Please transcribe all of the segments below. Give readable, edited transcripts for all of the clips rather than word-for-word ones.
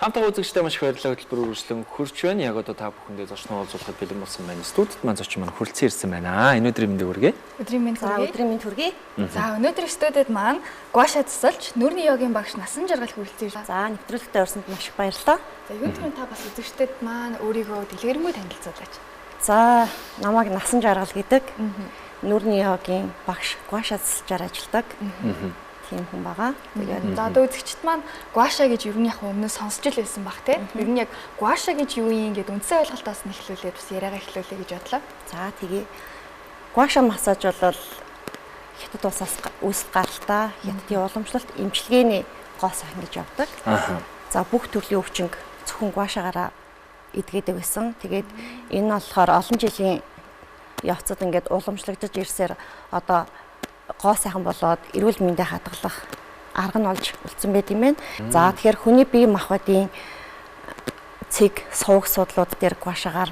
Хамтдаа үзэгчтэй маш их баярлалаа, хөтөлбөр үргэлжлэн хөрч байна. Яг одоо та бүхэндээ зочноо уулзуулахад бэлэн болсон байна. Студид маань зочин маань хүрэлцэн ирсэн байна. Энэ өдрийн мэндийг хүргэе. Өдрийн мэнд хүргэе. Өдрийн мэнд хүргэе. За өнөөдөр студид маань гуаша засалж нүрийн йогийн багш Насан Жаргал хүрэлцэн ирсэн. За нэвтрүүлэгтээ орсонд маш их баярлалаа. За өнөөдөр та бас үзэгчдэд маань өөрийгөө дэлгэрэнгүй танилцуулаач. За намайг Насан Жаргал гэдэг. Нүрийн йогийн багш гуаша засалжаар ажилладаг. Тийм хүн байгаа. Тэгээд за одоо үзэгчд маань гуаша гэж ер нь яг өмнө сонсч л байсан баг те. Ер нь яг гуаша гэж юу юм гээд үндсэн ойлголтоос нь эхлүүлээд бас яриагаа эхлүүлэе гэж бодлоо. За тэгээ гуаша массаж бол хятад улсаас үүсэх гаралтай хятадын уламжлалт эмчилгээний гоо сайхан гэж явдаг. За бүх төрлийн өвчнг зөвхөн гуашаагаараа эдгээдэг байсан. Тэгээд энэ нь болохоор олон жилийн явцад ингээд уламжлагдаж ирсээр одоо гоо сайхан болоод эрүүл мэндэ хадгалах арга нь олж үлдсэн байт юм байна. За тэгэхээр хүний бие махбодын цэг сувг судлууд дээр гуашаагаар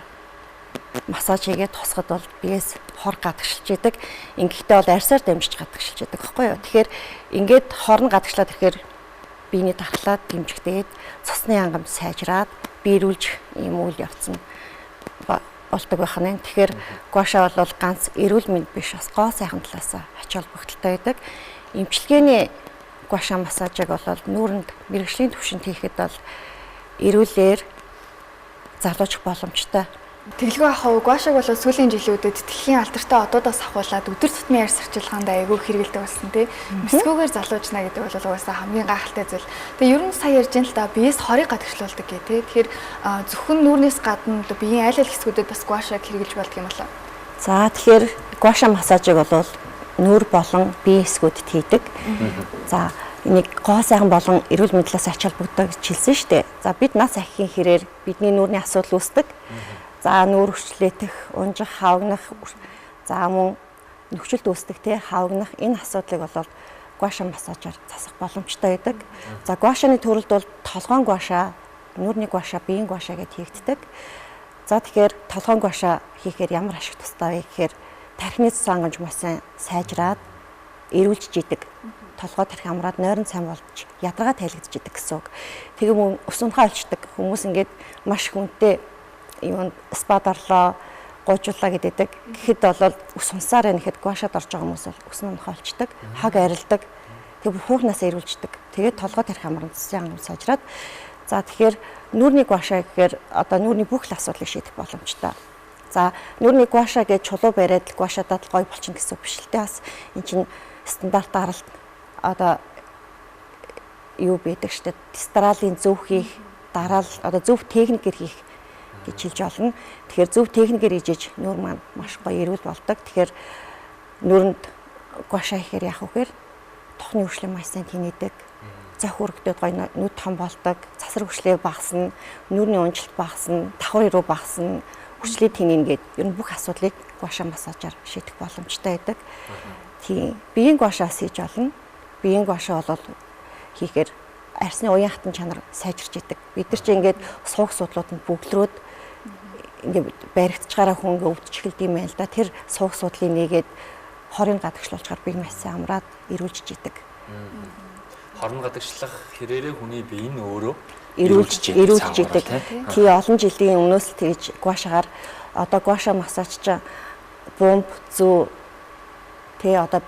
массаж хийгээд тусахад бол биес хор гадагшилж идэг. Ингэхдээ бол арьсаар дамжиж гадагшилж идэг байхгүй юу. Тэгэхээр ингээд хор нь гадагшлаад ирэхээр биений дархлаад дэмжигдээд цусны ангамд сайжраад биерүүлж ийм үйл явцсан болдог байх нь. Тэгэхээр гуаша бол ганц эрүүл мэнд биш бас гоо сайхан талаас ач холбогдолтой байдаг. Эмчилгээний гуаша массажыг бол нүүрэнд мэрэгжлийн түвшинд хийхэд бол эрүүлэр залуучих боломжтой. Тэглгүй ахав гуашаг бол сүүлийн жилүүдэд дэлхийн алдартай одоодоос ахуулаад өдөр тутмын арьс арчилгаанд айгүй хэрэгэлдэг болсон тий. Мэсгүүгээр залуужна гэдэг бол угаасаа хамгийн гайхалтай зүйл. Тэгээ ер нь сая ярьж ин л да биес хорыг гадагшлуулдаг гэх тий. Тэгэхээр зөвхөн нүүрнээс гадна биеийн аль аль хэсгүүдэд бас гуашаг хэрэгжилж болдго юм болоо. За тэгэхээр гуаша массажыг бол нүүр болон бие хэсгүүдэд хийдэг. За энийг гоо сайхан болон эрүүл мэдлээс ач холбогддог гэж хэлсэн шүү дээ. За бид нас ахихын хэрээр бидний нүүрний асуудал үүсдэг. За нүүр хүчлээдэх, унжих, хавгнах, за мөн нөхцөлд үүсдэг тий хавгнах энэ асуудлыг бол гуаша массажаар засах боломжтой байдаг. За гуашаны төрөлд бол толгоон гуаша, нүүрний гуаша, биеийн гуаша гэдээ хийгддэг. За тэгэхээр толгоон гуаша хийхээр ямар ашиг тустай вэ гэхээр тархины цус хангамж маш сайжраад эрүүлж идэг. Толгой тархи амраад нойрон сайн болж ядаргаа тайлгдж идэг гэсэн үг. Тэгээ мөн ус унахаа олчдаг хүмүүс ингээд маш хүнтэй юм спад орлоо гуйжуулаа гэдэг. Гэхэд бол ус унсаар нэхэд гуашаад орж байгаа хүмүүс бол ус нь холчдаг, хаг арилдаг. Тэгээ хүүхнээс ирүүлждэг. Тэгээд толгой тарих амрын цэцэн ангам сайжраад за тэгэхээр нүүрний гуаша гэхээр одоо нүүрний бүх л асуудлыг шийдэх боломжтой. За нүүрний гуаша гэж чулуу бариад гуашадад гоё болчихно гэсэн үг биш л дээ. Бас эн чинь стандарт даралт одоо юу байдаг штэ. Дистралийн зөв хийх, дараал одоо зөв техникээр хийх гэж хэлж олно. Тэгэхээр зөв техникээр хийж нүүр маань маш гоё эрүүл болдог. Тэгэхээр нүүрэнд гуаша хийхээр яах вэ гэхээр тухны хөвшлээ маш сайн тэнийдэг. Зах өргөдөд гоё нүд том болдог. Цасар хөвшлээ багасна, нүүрний унжилт багасна, давхар ирүү багасна, хөвчлээ тэнийн гээд ер нь бүх асуудлыг гуаша массажаар шийдэх боломжтой байдаг. Тийм. Биеийн гуашаас хийж олно. Биеийн гуаша бол хийхээр арьсны уян хатан чанар сайжирч идэг. Бид нар чи ингээд сууг судлууд нь бүглрөөд ингээд баригдчихаараа хүн ингээд өвдөж эхэлдэг юм байна л да. Тэр сууг судлыг нэгээд хорыг гадагшлуулчихаар бие маш сайн амраад эрүүлж идэг. Хорн гадагшлах хэрээрээ хүний бие нь өөрөө эрүүлж идэг. Тий олон жилийн өмнөөс л тэгж гуашагаар одоо гуаша массаж чинь бомб зүү тий одоо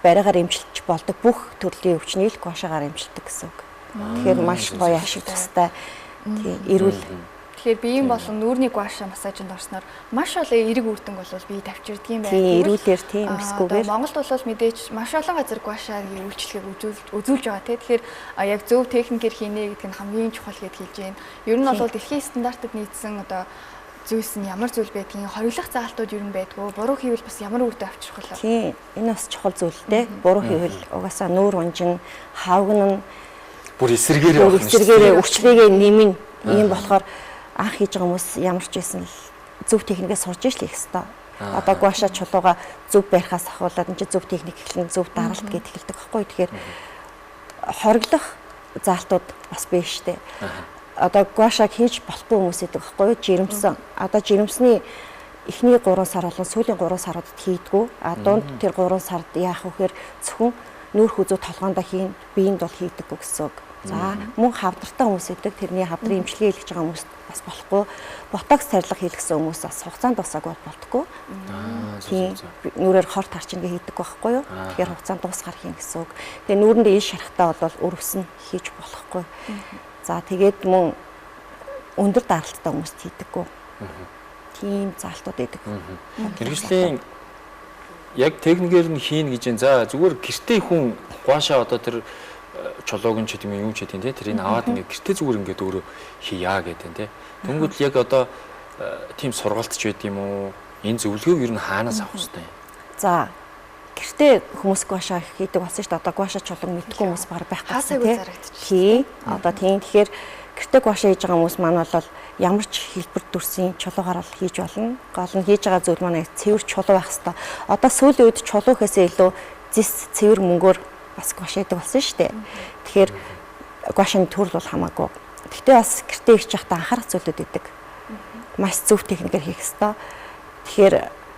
бариагаар эмчилж болдог бүх төрлийн өвчнийг гуашаагаар эмчилдэг гэсэн үг. Тэгэхээр маш гоё ашиг тустай тий эрүүл. Тэгэхээр биеийн болон нүүрний гуаша массажинд орсноор маш олон эерэг үр дүнг бол бие тавьчирдаг юм байна. Тий эрүүлэр тий эмсгүүгээр. Монголд бол мэдээж маш олон газар гуашагийн үйлчлэгийг үзүүлж байгаа тий. Тэгэхээр яг зөв техникээр хийнэ гэдэг нь хамгийн чухал гэж хэлж байна. Ер нь бол дэлхийн стандартад нийцсэн одоо зүйлс нь ямар зүйл байдгийг хориглох заалтууд ер нь байдгүй. Буруу хийвэл бас ямар үр дүн авчрах вэ? Тий энэ бас чухал зүйл дээ. Буруу хийвэл угаасаа нүүр унжин, хавгна бүр эсэргээрээ өвчлөгээ нэмэн ийм болохоор анх хийж байгаа хүмүүс ямар ч байсан л зөв техникээ сурж иж л их хэвээр. Одоо гуаша чулууга зөв барихаас ахуулаад энэ зөв техник эхлэн зөв даралт гэж хэлдэг байхгүй. Тэгэхээр хориглох заалтууд бас биш штэ. Одоо гуашаг хийж болохгүй хүмүүс идэг байхгүй юу? Жирэмсэн. Одоо жирэмсний эхний 3 сар болон сүүлийн 3 саруудад хийдгүү. Дунд тэр 3 сард яах вэ гэхээр зөвхөн нүүр хүзүү толгоондоо хийн, биеинд бол хийдэггүй гэсэн үг. За мөн хавдартай хүмүүс идэг тэрний хавдрын эмчилгээ хийлгэж байгаа хүмүүс бас болохгүй. Ботокс тарилга хийлгэсэн хүмүүс бас хугацаанд дуусаагүй болтгоо. Тийм нүрээр хор тарчин гээ хийдэг байхгүй юу? Тэгэхээр хугацаанд дуусгаар хийн гэсэн үг. Тэгээ нүүрэндээ ил шарахтаа бол өрөвсөн хийж болохгүй. За тэгээд мөн өндөр даралттай хүмүүс хийдэггүй. Тийм заалтууд идэг. Хэрэгслийн яг техникээр нь хийн гэж энэ за зүгээр гэртээ хүн гуашаа одоо тэр чулууг нь ч гэдэг юм ч гэдэг тийм тэрийг аваад ингээ гэртээ зүгээр ингээд өөрөө хийя гэдэг тийм. Тэнгүүд л яг одоо тийм сургалтч байд юм уу? Энэ зөвлөгөөг ер нь хаанаас авах хэрэгтэй юм? За гэртээ хүмүүс гуашаа хийдэг болсон шүү дээ. Одоо гуашаа чулуун мэдгүй хүмүүс баг байх гэсэн тийм. Одоо тийм тэгэхээр гэртээ гуашаа хийж байгаа хүмүүс маань бол ямар ч хэлбэр дүрсийн чулуугаар л хийж болно. Гол нь хийж байгаа зүйл маань цэвэр чулуу байх хэвээр. Одоо сүүлийн үед чулуухээс илүү зис цэвэр мөнгөөр бас гуашаадаг болсон шүү дээ. Тэгэхээр гуашааны төрөл бол хамаагүй. Гэхдээ бас гэртээ хийж байхдаа анхаарах зүйлүүд идэг. Маш зөв техникээр хийх хэвээр. Тэгэхээр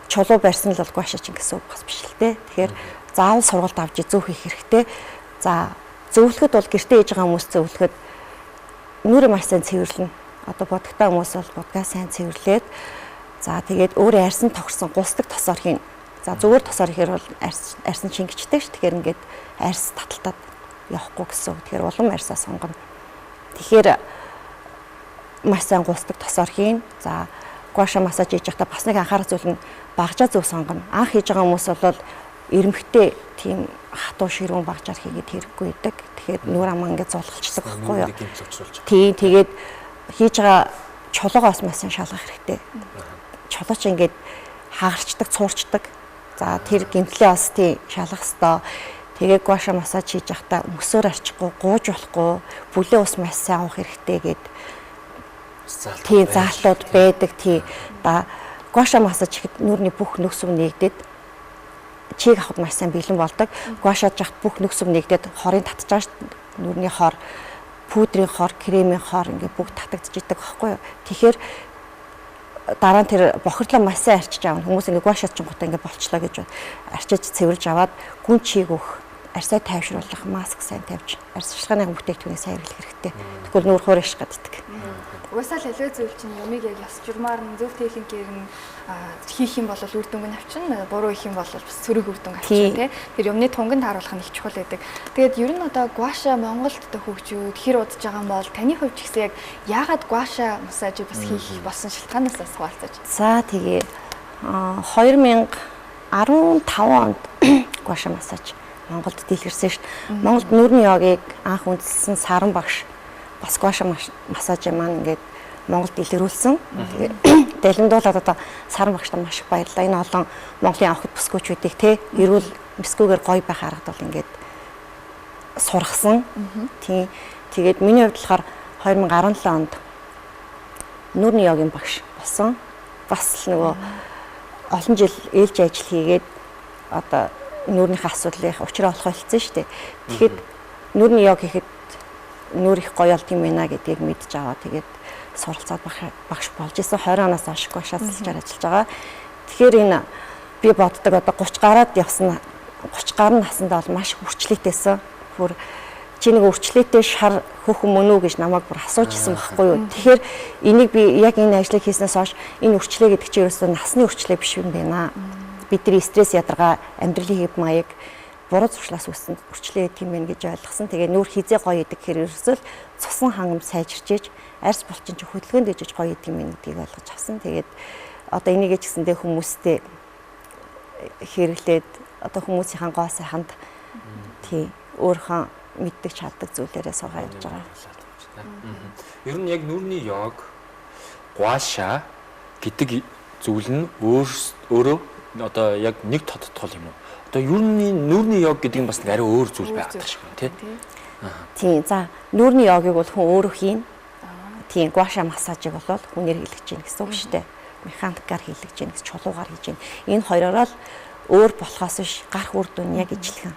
чулуу барьсан л бол гуашаач гэсэн үг бас биш л дээ. Тэгэхээр заавал сургалт авч зөв хийх хэрэгтэй. За зөвлөхөд бол гэртээ хийж байгаа хүмүүс зөвлөхөд нүрээ маш сайн цэвэрлэнэ. Одоо бодогтой хүмүүс бол будгаа сайн цэвэрлээд за тэгээд өөрөө арьсан тогтсон гусдаг тосоор хийн. За зүгээр тосоор ихээр бол арьсан шингэжтэй ш. Тэгэхээр ингээд арьс таталтаад явахгүй гэсэн. Тэгэхээр улам арьсаа сонгоно. Тэгэхээр маш сайн гусдаг тосоор хийн. За гуашаа массаж хийж байхдаа бас нэг анхаарах зүйл нь багжаа зөв сонгоно. Анх хийж байгаа хүмүүс бол ирмэгтэй тийм хатуу ширүүн багжаар хийгээд хэрэггүй байдаг. Тэгэхээр нүур амаа ингээд зулгалцдаг байхгүй юу? Тийм тэгээд хийж байгаа чулуугаас маш сайн шалгах хэрэгтэй. Чулууч ингээд хагарчдаг, цуурчдаг. За тэр гэмтлээ бас тий шалгах ёстой. Тэгээ гуашаа массаж хийж байхдаа мөсөөр арчихгүй, гууж болохгүй, бүлээн ус маш сайн авах хэрэгтэй гэд тий заалтууд байдаг тий. Да гуашаа массаж хийхэд нүрийн бүх нөхцөв нэгдээд чийг авахд маш сайн бэлэн болдог. Гуашааж яхад бүх нөхцөв нэгдээд хорыг татчихж нүрийн хор, пудрийн хор, кремийн хор ингээд бүгд татагдж идэг байхгүй юу. Тэгэхээр дараа нь тэр бохирдлоо маш сайн арчиж аавна. Хүмүүс ингээд гуашаач гутаа ингээд болчлоо гэж арчиж цэвэрлж аваад гүн чийг өгөх, арьсаа тайвшруулах, маск сайн тавьж, арьсчилгааны бүтээгдэхүүнийг сайн хэрэглэх хэрэгтэй. Тэгвэл нүүр хуурайш гаддаг. Угаасаа л аливаа зүйл чинь юмыг яг ёс журмаар нь зөв техникээр нь хийх юм бол үр дүнг нь авчирна, буруу хийх юм бол бас сөрөг үр дүнг авчирна тий. Тэр юмны тунганд харуулах нь их чухал байдаг. Тэгээд ер нь одоо гуашаа Монголд одоо хөгжүүд хэр удаж байгаа юм бол таны хувьд ч гэсэн яг яагаад гуашаа массаж бас хийх болсон шалтгаанаас бас хуваалцаж. За тэгээ 2015 онд гуашаа массаж Монголд дэлгэрсэн шүү дээ. Монголд нүрийн йогийг анх үндэслсэн Саран багш бас гуашаа массаж маань ингээд Монголд дэлгэрүүлсэн. Тэгээ дэлгэмдүүлээд одоо Саран багштай маш их баярлалаа. Энэ олон Монголын авахд бүсгүүчүүдийг те эрүүл мэсгүүгээр гоё байх аргад бол ингээд сургасан. Тийм. Тэгээд миний хувьд болохоор 2017 онд нүрийн йогийн багш болсон. Бас нөгөө олон жил ээлж ажил хийгээд одоо нүрийнхээ асуудлын учраа олох хэлсэн шүү дээ. Тэгэхэд нүрийн йог хийхэд нүр их гоё болт юм байна гэдгийг мэдж аваа. Тэгээд суралцаад багш болж исэн 20 оноос хойш гуашаалцаар ажиллаж байгаа. Тэгэхээр энэ би боддог одоо 30 гараад явсан 30 гаруй насндаа бол маш хүрчлээтэйсэн. Бүр чи нэг үрчлээтэй шар хөх мөн үү гэж намайг бүр асууж исэн байхгүй юу. Тэгэхээр энийг би яг энэ ажлыг хийснээс хойш энэ үрчлээ гэдэг чинь ерөөсөө насны үрчлээ биш юм байна. Бидний стресс ядаргаа амьдралын хэв маяг буруу зуршлаас үүссэн үрчлээ тийм байх гэж ойлгосон. Тэгээ нүүр хизээ гоё идэг хэрэг ерөөсөө цусан хангам сайжирчээж арьс булчин ч хөдөлгөөнд дэжиж гоё идэг юм гэдгийг ойлгож авсан. Тэгээд одоо энийг ч гэсэндээ хүмүүстэй хэрэглээд одоо хүмүүсийн гоо сайханд тий өөрхөн мэддэг чаддаг зүйлээрээ сургаа явж байгаа. Ер нь яг нүрийн йог гуашаа гэдэг зүйл нь өөрөө одоо яг нэг тодтгол юм уу? Одоо ер нь нүрийн йог гэдэг нь бас арай өөр зүйл байгаад шиг байна тий. Тийм. За нүрийн йогыг бол хүн өөрөө хийн. Тийм. Гуашаа массажийг бол хүнээр хийлгэж гин гэсэн үг шүү дээ. Механикаар хийлгэж гин гэсэн чулуугаар хийж гин. Энэ хоёроор л өөр болохоос биш гарах үр дүн яг ижилхэн.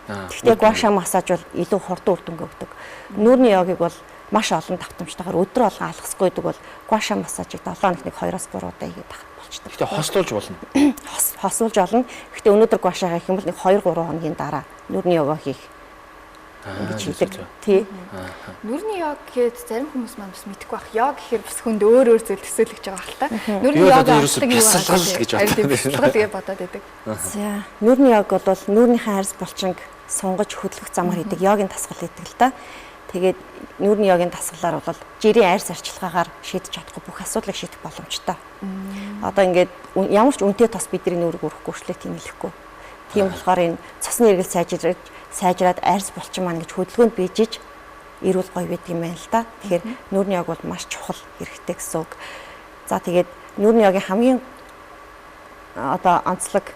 Гэхдээ гуашаа массаж бол илүү хурдан үр дүнг өгдөг. Нүрийн йогыг бол маш олон давтамжтайгаар өдөр болгон алхасгүй гэдэг бол гуашаа массажийг 7 хоногт 2-3 удаа хийгээд тахад болчтой. Гэхдээ хослуулж болно. Хослуулж болно. Гэхдээ өнөөдөр гуашаа хийх юм бол 2-3 хоногийн дараа нүрийн йога хийх ингэж хийдэг. Тий. Нүрийн йог гэхэд зарим хүмүүс маань бас мэдэхгүй байх. Йог гэхээр бас хүнд өөр зүйл төсөөлөж байгаа хэл та. Нүрийн йог авдаг юу гэж бодоод байдаг. За нүрийн йог бол нүрийнхээ арьс булчинг сунгаж хөдлөх замаар хийдэг йогийн дасгал гэдэг л та. Тэгээд нүрийн йогийн дасгалаар бол жирийн арьс арчилгаагаар шийдэж чадахгүй бүх асуудлыг шийдэх боломжтой. Одоо ингээд ямар ч үнэтэй тос бидний нүрийг өрөхгүй шлээ тэмэлэхгүй. Тийм болохоор энэ цусны эргэл сайжраад арьс булчин маань гэж хөдөлгөөнд бийжиж эрүүл гоё байдаг юм байна л да. Тэгэхээр нүрийн йог бол маш чухал хэрэгтэй гэсэн үг. За тэгээд нүрийн йогийн хамгийн одоо онцлог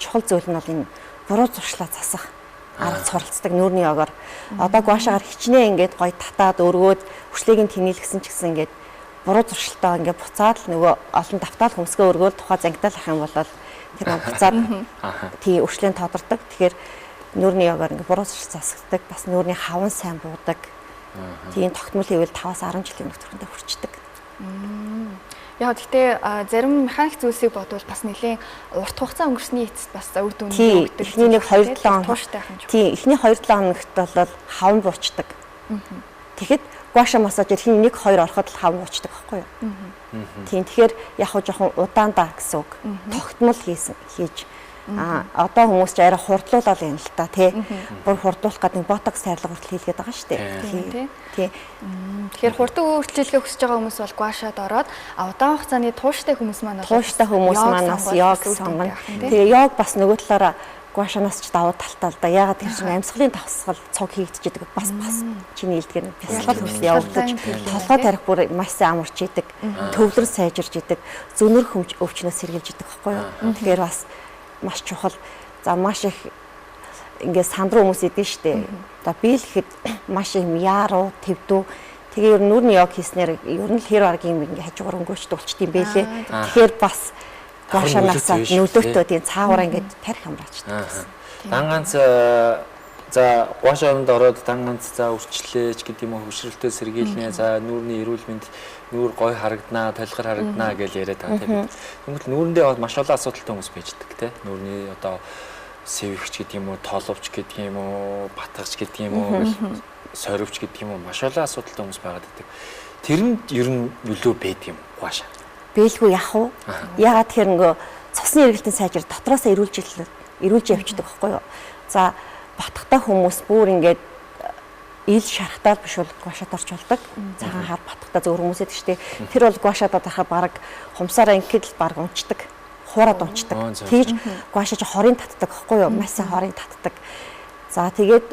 чухал зүйл нь бол энэ буруу зуршлаа засах арга суралцдаг нүрийн йогоор. Одоо гуашаагаар хичнээн ингээд гоё татаад өргөөд хүчлэгийг нь тэнэлгсэн ч гэсэн ингээд буруу зуршилтаа ингээд буцаад л нөгөө олон давтаал хөмсгөө өргөөл тухай зангидалах юм бол тэр нь буцаад тий өршлийн тодордог. Тэгэхээр нүрийн йогоор ингээд буруу зуршил засагдаг. Бас нүрийн хаван сайн буудаг. Тийм тогтмол хийвэл 5-10 жилийн нөхцөлөндөө хүрчдэг. Яг гэхдээ зарим механик зүйлсийг бодвол бас нэлийн урт хугацаа өнгөрсний эцэст бас үр дүн өгдөг. Эхний нэг 2-7 хоног тууштай байх юм. Тийм, эхний 2-7 хоногт бол хаван буучдаг. Тэгэхэд гуаша массаж эхний 1-2 ороход л хаван буучдаг байхгүй юу? Тийм, тэгэхээр яг хөө жоохон удаандаа гэсэн үг. Тогтмол хийж одоо хүмүүс ч арай хурдлуулаад юм л та тий. Бүр хурдуулах гэдэг ботокс тайрлага хүртэл хийлгээд байгаа шүү дээ. Тий. Тэгэхээр хурдан өөрчлөлгөө хүсэж байгаа хүмүүс бол гуашаад ороод удаан хугацааны тууштай хүмүүс маань тууштай хүмүүс манаас йог сонгоно. Тэгээ йог бас нөгөө талаараа гуашанаас ч давуу талтай л да. Ягаад тэр чинь амьсгалын давсгал цог хийгдчихэд бас чиний хэлдгээр нь бясалгал хөлс явагдаж толгой тарих бүр маш сайн амарч идэг. Төвлөр сайжирж идэг. Зүнэр өвчнөөс сэргийлж идэг байхгүй юу? Тэгэхээр бас маш чухал. За маш их ингээд сандруу хүмүүс идэв штэ. За би л ихэд маш их яруу, твдүү. Тэгээ ер нь нүрийн йог хийснээр ер нь л хэр аргийн ингээд хажуугаар өнгөөчд болчт юм бэлээ. Тэгэхээр бас гуашаанасаа нөлөөтөө тийм цаагаараа ингээд тарих амраачдаг. Дан ганц за гуашаанд ороод дан ганц за үрчлээч гэдэг юм уу хөвшрөлтөө сэргийлнэ. За нүрийн эрүүл мэнд нүүр гой харагданаа, толгор харагданаа гэж яриад байгаа тийм. Тэгвэл нүүрэндээ маш олон асуудалтай хүмүүс байждаг тийм. Нүүрний одоо сэвэгч гэдэг юм уу, толовч гэдэг юм уу, батгагч гэдэг юм уу, сорвч гэдэг юм уу маш олон асуудалтай хүмүүс байгаад байдаг. Тэрэнд ер нь нөлөө байдаг юм гуашаа. Бэлгүй яах вэ? Ягаад тэр нөгөө цусны эргэлтийн сайжир дотроосоо эрүүлж явчихдаг байхгүй юу? За батгахтай хүмүүс бүр ингээд ил шархтаар биш бол гуашаад орж болдог. Цагаан хар батгахтай зөв хүмүүсэд штэ. Тэр бол гуашаад байхаа баг хумсаараа ингээд л баг унцдаг. Хуураад унцдаг. Тэгж гуашаач хорийн татдаг байхгүй юу? Маш сайн хорийн татдаг. За тэгээд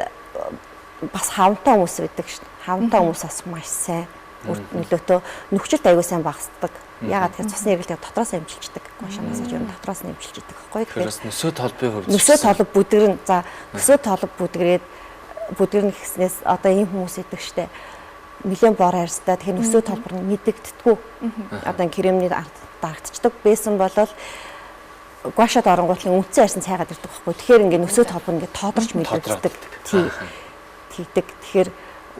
бас хавантай хүмүүс байдаг штэ. Хавантай хүмүүс бас маш сайн нөлөөтөө нөхцөлт аягүй сайн багасдаг. Ягаад тэгэхээр цусны эргэлтийг дотроос амжилчдаг. Гуашаанаас ч юм дотроос нь амжилж идэг байхгүй юу? Тэгэхээр нөсөө толбын хөрж. Нөсөө толб бүдгэрэн. За нөсөө толб бүдгрээд бүдгэрнэ гэснээс одоо ийм хүмүүс идэг штэ. Нилээн бор хайрстай тэгэхээр нөсөө толбор нь мэдэгддэггүй. Одоо кремний дарагдчихдаг байсан болол гуашаад оронгуутлын үндсэн хайрсан цайгаад ирдэг байхгүй. Тэгэхээр ингээ нөсөө толбор ингээ тоодорч мэдэгддэг. Тийдэг. Тэгэхээр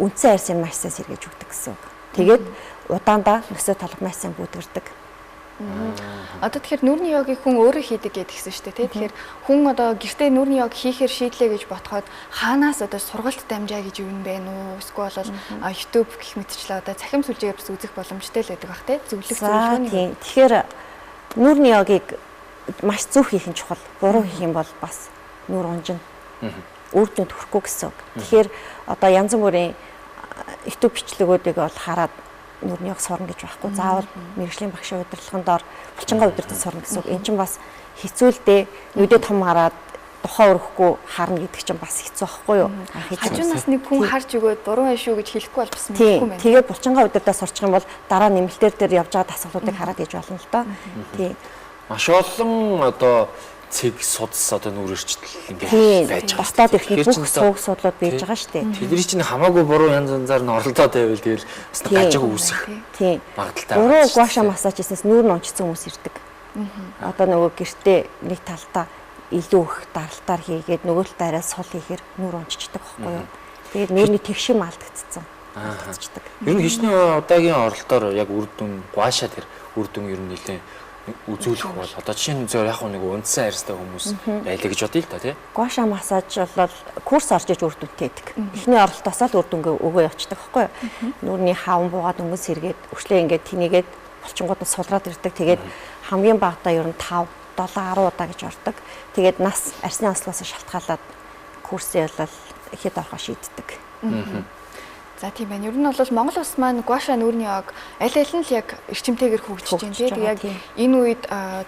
үндсэн хайрсан маш сайн сэргээж өгдөг гэсэн үг. Тэгээд удаандаа нөсөө толбор маш сайн бүдгэрдэг. Одоо тэгэхээр нүрийн йогийг хүн өөрөө хийдэг гэдгийгсэн шүү дээ. Тэгэхээр хүн одоо гэртээ нүрийн йог хийхээр шийдлээ гэж бодоход хаанаас одоо сургалт дамжаа гэж юу юм бэ нүү? Эсвэл бол YouTube гэх мэтчлээ одоо цахим сүлжээгээр бас үзэх боломжтой л байдаг бах те. Зөвлөх зөвлөгөөний. Тэгэхээр нүрийн йогийг маш зөв хийх нь чухал. Буруу хийх юм бол бас нүр унжина. Үр дүнд хүрэхгүй гэсэн үг. Тэгэхээр одоо янз бүрийн YouTube бичлэгүүдийг бол хараад нүрийн йог сурна гэж байхгүй. Заавал мэрэгжлийн багшийн удирдлагын доор булчингаа удирдах сурна гэсэн үг. Энд чинь бас хэцүү л дээ. Нүдээ том хараад тухай өрөхгүй харна гэдэг чинь бас хэцүү байхгүй юу? Хажуунаас нэг хүн харж өгөөд буруу байшгүй гэж хэлэхгүй бол бас мэдэхгүй байна. Тэгээд булчингаа удирдах сурчих юм бол дараа нэмэлтээр дээр явж байгаа дасгалуудыг хараад иж болно л доо. Тийм. Маш олон одоо цэг судас одоо нүрэрчтэл ингээд байж байгаа. Бостоод ирэхэд бүх сууг судлууд байж байгаа шүү дээ. Тэдний чинь хамаагүй буруу янз янзаар нь оролдоод байвал тэгэл бас гажиг үүсэх. Тийм. Магадaltaй. Буруу гуаша массаж хийснээс нүүр нь унцсан хүмүүс ирдэг. Одоо нөгөө гэртээ нэг талдаа илүү их даралтаар хийгээд нөгөө талдаа арай сул хийхээр нүүр унцчихдаг байхгүй юу? Тэгээд нүүрний тэгшим алдагдцсан. Алдагдчихдаг. Ер нь хичнээн удаагийн оролдоор яг үр дүн гуаша тэр үр дүн ер нь нэлээд үзүүлэх бол одоо жишээ нь зөв яг нэг үндсэн хайрстай хүмүүс байлаа гэж бодъё л да тий. Гуаша массаж бол курс орж иж үр дүнтэй байдаг. Эхний оролтоосоо л үр дүнгээ өгөө явчихдаг байхгүй юу? Нүрний хаан буугаад өнгөн сэргээд өчлөө ингээд тэнийгээд болчингууд нь сулраад ирдэг. Тэгээд хамгийн багадаа ер нь 5, 7, 10 удаа гэж ордог. Тэгээд нас арсны онцлогоос шалтгаалаад курсээ бол ихэд орохоо шийддэг. За тийм байна. Ер нь бол Монгол улс маань гуаша нүрийн йог аль аль нь л яг эрчимтэйгээр хөгжиж байна. Тэгээд яг энэ үед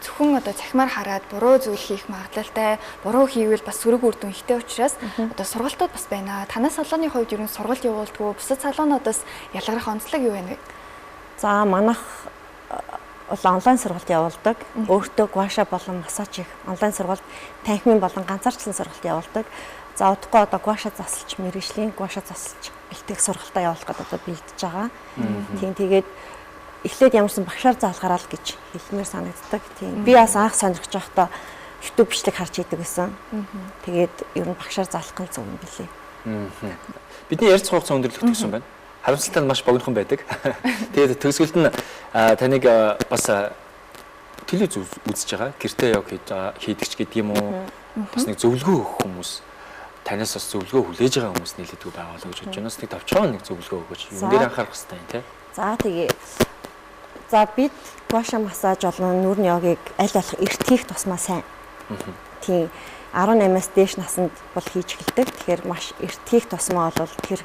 зөвхөн одоо цахимаар хараад буруу зүйл хийх магадлалтай, буруу хийвэл бас сөрөг үр дүн ихтэй учраас одоо сургалтууд бас байна. Танаас салууны хувьд ер нь сургалт явуулдаггүй, бусад салуунуудаас ялгарх онцлог юу вэ? За манайх бол онлайн сургалт явуулдаг. Өөртөө гуаша болон массаж их онлайн сургалт, танхимын болон ганцаарчлан сургалт явуулдаг. За удахгүй одоо гуаша засалж мэргэжлийн гуаша засалж бэлтгэх сургалтаа явуулах гэдэг одоо бэлдэж байгаа. Тийм тэгээд эхлээд ямарсан багшаар заалгараа л гэж хэлмээр санагддаг. Тийм би бас анх сонирхож байхдаа YouTube бичлэг харж идэг гэсэн. Тэгээд ер нь багшаар заалах нь зөв юм билээ. Бидний ярьц хугацаа өндөрлөх гэсэн байна. Харамсалтай нь маш богинохон байдаг. Тэгээд төгсгөлд нь таныг бас телевиз үзэж байгаа. Гэртээ яг хийдэг ч гэдэг юм уу? Бас нэг зөвлөгөө өгөх хүмүүс, танаас бас зөвлөгөө хүлээж байгаа хүмүүс нийлээдгүй байгуулаа гэж бодож байна. Бас нэг товчхон нэг зөвлөгөө өгөөч. Юун дээр анхаарах хэрэгтэй юм те? За тэгээ. За бид гуаша массаж болон нүрийн йогийг аль болох эрт хийх тусмаа сайн. Тийм 18-аас дээш наснд бол хийж эхэлдэг. Тэгэхээр маш эрт хийх тусмаа бол тэр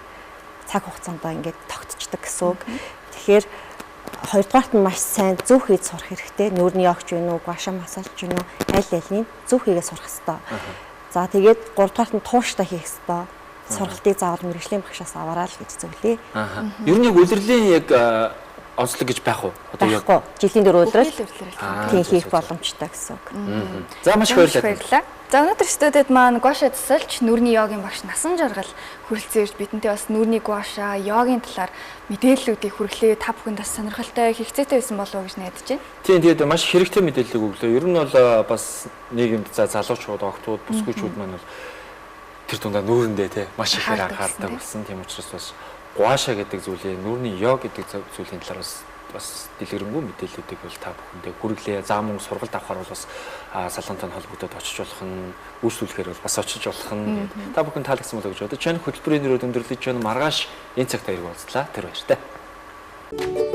цаг хугацаанд ингээд тогтцдог гэсэн үг. Тэгэхээр хоёрдугаарт нь маш сайн зөв хийж сурах хэрэгтэй. Нүрийн йогч вэ нү, гуаша массаж вэ нү, аль алийг зөв хийгээ сурах хэрэгтэй. За тэгээд гуравдугаарт нь тууштай хийх хэрэгтэй. Сургалтыг заавал мэргэжлийн багшаас аваарай л гэж зөвлөе. Ер нь яг улирлын яг онцлог гэж байх уу? Одоо яг жилийн 4 өдрөл тийм хийх боломжтой гэсэн үг. За маш их баярлалаа. За өнөөдөр студид маань гуаша засалж нүрийн йогийн багш Насан Жаргал хүрэлцэн ирж бидэнтэй бас нүрийн гуаша йогийн талаар мэдээллүүдийг хүргэлээ. Та бүхэнд бас сонирхолтой хэрэгцээтэй байсан болов уу гэж найдаж байна. Тийм тэгээд маш хэрэгтэй мэдээлэл өглөө. Ер нь бол бас нийгэмд залуучууд, охтууд, бүсгүйчүүд маань бол тэр дундаа нүүрэндээ те маш ихээр анхаардаг болсон. Тийм учраас бас гуаша гэдэг зүйлээ, нүрийн йог гэдэг зүйлийн талаар бас дэлгэрэнгүй мэдээллүүдийг бол та бүхэндээ хүргэлээ. За мөн сургалт авахар бол бас салуунтай холбогдоод очиж болох нь, үйлчлүүлэхээр бол бас очиж болох нь. Та бүхэн таалагдсан болоо гэж бодож байна. Хөтөлбөрийн нэрээр өндөрлөж байна. Маргааш энэ цагт ирэх болцлаа. Тэр баяртай.